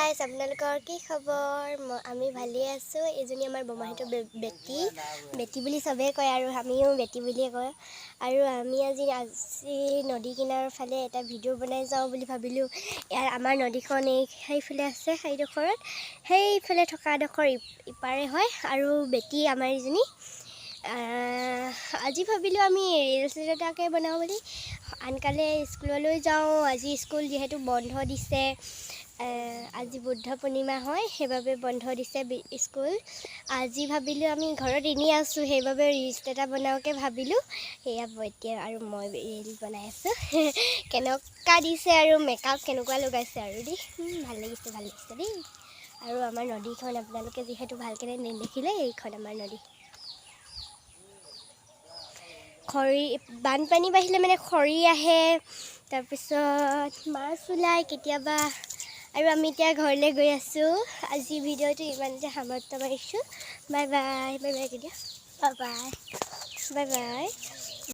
Guys, আপোনালোকৰ কি খবৰ? আমি ভালেই আছোঁ। এজনী আমাৰ বমাহীটো বেটি বুলি চবেই কয় আৰু আমিও বেটি বুলিয়ে কয়। আৰু আমি আজি নদী কিনাৰৰ ফালে এটা ভিডিঅ' বনাই যাওঁ বুলি ভাবিলোঁ। আমাৰ নদীখন সেইফালে আছে, সেইডোখৰত সেইফালে থকা ডোখৰ ইপাৰে হয়। আৰু বেটি আমাৰ এজনী আজি ভাবিলোঁ আমি ৰিলচ এটাকে বনাওঁ বুলি। আনকালে স্কুললৈ যাওঁ, আজি স্কুল যিহেতু বন্ধ দিছে। আজি বুদ্ধ পূৰ্ণিমা হয়, সেইবাবে বন্ধ দিছে স্কুল। আজি ভাবিলোঁ আমি ঘৰত এনেই আছোঁ, সেইবাবে ৰিলচ এটা বনাওঁকৈ ভাবিলোঁ। সেয়া এতিয়া আৰু মই ৰিল বনাই আছোঁ। কেনেকুৱা দিছে আৰু মেকআপ কেনেকুৱা লগাইছে আৰু দেই, ভাল লাগিছে দেই। আৰু আমাৰ নদীখন আপোনালোকে যিহেতু ভালকৈ নেদেখিলে, এইখন আমাৰ নদী। বানপানী বাঢ়িলে মানে খৰি আহে, তাৰপিছত মাছ ওলায় কেতিয়াবা। আৰু আমি এতিয়া ঘৰলৈ গৈ আছোঁ। আজি ভিডিঅ'টো ইমানতে সামৰণি মাৰিছোঁ। বাই বাই, বাই বাই কেতিয়া, বাই বাই, বাই বাই।